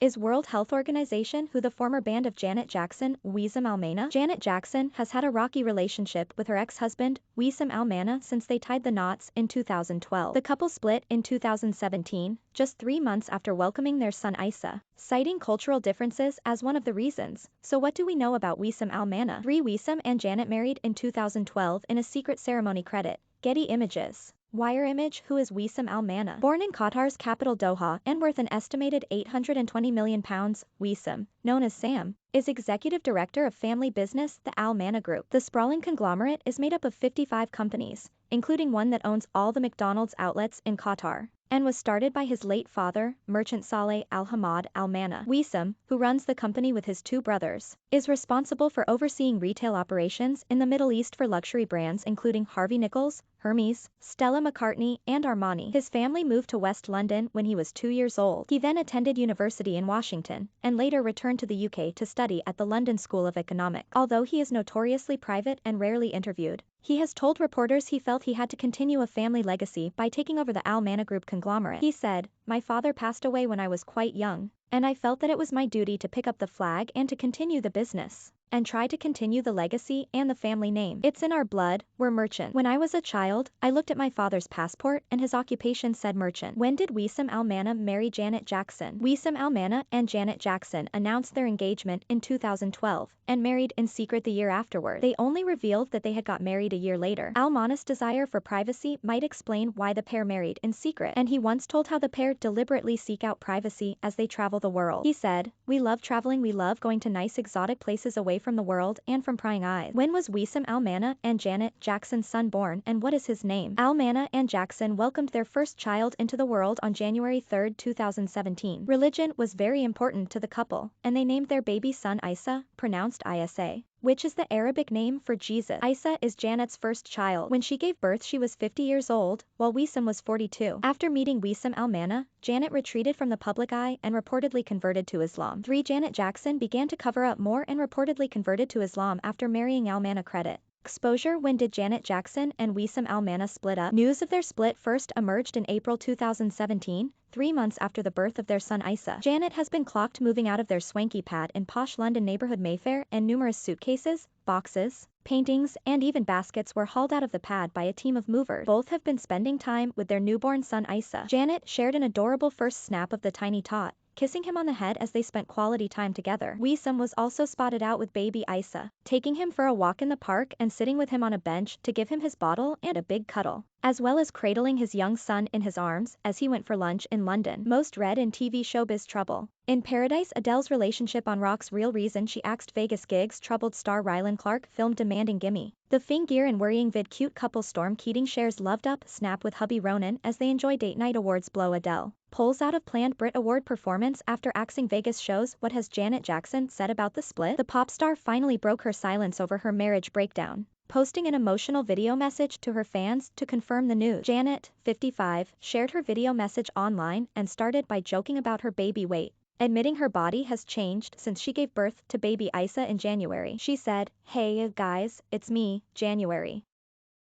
is World Health Organization who the former band of Janet Jackson, Wesam Almana? Janet Jackson has had a rocky relationship with her ex-husband, Wesam Almana, since they tied the knots in 2012. The couple split in 2017, just 3 months after welcoming their son Isa, citing cultural differences as one of the reasons. So what do we know about Wesam Almana? 3. Wesam and Janet married in 2012 in a secret ceremony. Credit: Getty Images. Wire image. Who is Wesam Almana? Born in Qatar's capital Doha and worth an estimated £820 million, Wesam, known as Sam, is executive director of family business the Almana Group. The sprawling conglomerate is made up of 55 companies, including one that owns all the McDonald's outlets in Qatar, and was started by his late father, merchant Saleh Al-Hamad Almana. Wesam, who runs the company with his 2 brothers, is responsible for overseeing retail operations in the Middle East for luxury brands including Harvey Nichols, Hermes, Stella McCartney, and Armani. His family moved to West London when he was 2 years old. He then attended university in Washington, and later returned to the UK to study at the London School of Economics. Although he is notoriously private and rarely interviewed, he has told reporters he felt he had to continue a family legacy by taking over the Almana Group conglomerate. He said, "My father passed away when I was quite young, and I felt that it was my duty to pick up the flag and to continue the business, and try to continue the legacy and the family name. It's in our blood, we're merchant. When I was a child, I looked at my father's passport and his occupation said merchant." When did Wesam Almana marry Janet Jackson? Wesam Almana and Janet Jackson announced their engagement in 2012 and married in secret the year afterward. They only revealed that they had got married a year later. Almana's desire for privacy might explain why the pair married in secret, and he once told how the pair deliberately seek out privacy as they travel the world. He said, "We love traveling, we love going to nice exotic places away from the world and from prying eyes." When was Wesam Almana and Janet Jackson's son born, and what is his name? Almana and Jackson welcomed their first child into the world on January 3, 2017. Religion was very important to the couple, and they named their baby son Isa, pronounced Isa, which is the Arabic name for Jesus. Isa is Janet's first child. When she gave birth she was 50 years old, while Wesam was 42. After meeting Wesam Almana, Janet retreated from the public eye and reportedly converted to Islam. 3. Janet Jackson began to cover up more and reportedly converted to Islam after marrying Almana. Credit: Exposure. When did Janet Jackson and Wesam Almana split up? News of their split first emerged in April 2017, 3 months after the birth of their son Isa. Janet has been clocked moving out of their swanky pad in posh London neighborhood Mayfair, and numerous suitcases, boxes, paintings, and even baskets were hauled out of the pad by a team of movers. Both have been spending time with their newborn son Isa. Janet shared an adorable first snap of the tiny tot, kissing him on the head as they spent quality time together. Wesam was also spotted out with baby Isa, taking him for a walk in the park and sitting with him on a bench to give him his bottle and a big cuddle, as well as cradling his young son in his arms as he went for lunch in London. Most read in TV showbiz trouble. In Paradise, Adele's relationship on rocks. Real reason she axed Vegas gigs. Troubled star Rylan Clark filmed demanding gimme. The Fingir and worrying vid. Cute couple Storm Keating shares loved up snap with hubby Ronan as they enjoy date night. Awards blow. Adele pulls out of planned Brit Award performance after axing Vegas shows. What has Janet Jackson said about the split? The pop star finally broke her silence over her marriage breakdown, posting an emotional video message to her fans to confirm the news. Janet, 55, shared her video message online and started by joking about her baby weight, admitting her body has changed since she gave birth to baby Isa in January. She said, "Hey guys, it's me, January.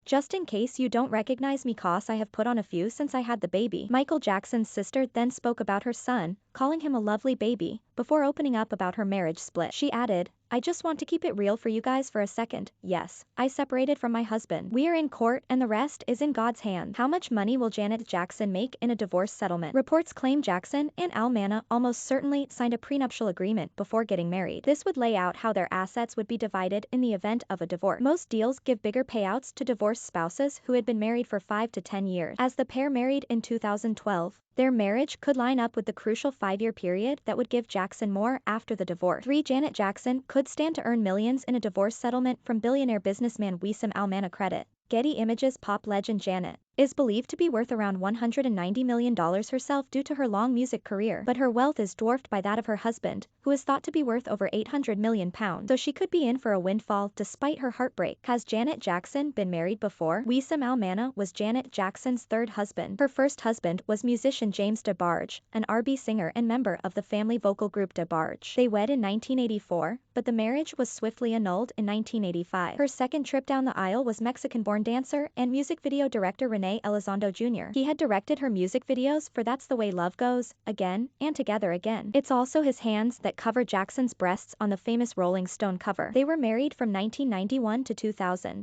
Just in case you don't recognize me, cause I have put on a few since I had the baby." Michael Jackson's sister then spoke about her son, calling him a lovely baby, before opening up about her marriage split. She added, "I just want to keep it real for you guys for a second. Yes, I separated from my husband. We are in court and the rest is in God's hands." How much money will Janet Jackson make in a divorce settlement? Reports claim Jackson and Almana almost certainly signed a prenuptial agreement before getting married. This would lay out how their assets would be divided in the event of a divorce. Most deals give bigger payouts to divorced spouses who had been married for 5 to 10 years. As the pair married in 2012, their marriage could line up with the crucial 5-year period that would give Jackson more after the divorce. 3. Janet Jackson could stand to earn millions in a divorce settlement from billionaire businessman Wesam Almana. Credit: Getty Images. Pop legend Janet is believed to be worth around $190 million herself due to her long music career, but her wealth is dwarfed by that of her husband, who is thought to be worth over £800 million, so she could be in for a windfall despite her heartbreak. Has Janet Jackson been married before? Wesam Almana was Janet Jackson's third husband. Her first husband was musician James DeBarge, an R&B singer and member of the family vocal group DeBarge. They wed in 1984, but the marriage was swiftly annulled in 1985. Her second trip down the aisle was Mexican-born dancer and music video director Renee Rene Elizondo Jr. He had directed her music videos for That's the Way Love Goes, Again, and Together Again. It's also his hands that cover Jackson's breasts on the famous Rolling Stone cover. They were married from 1991 to 2000.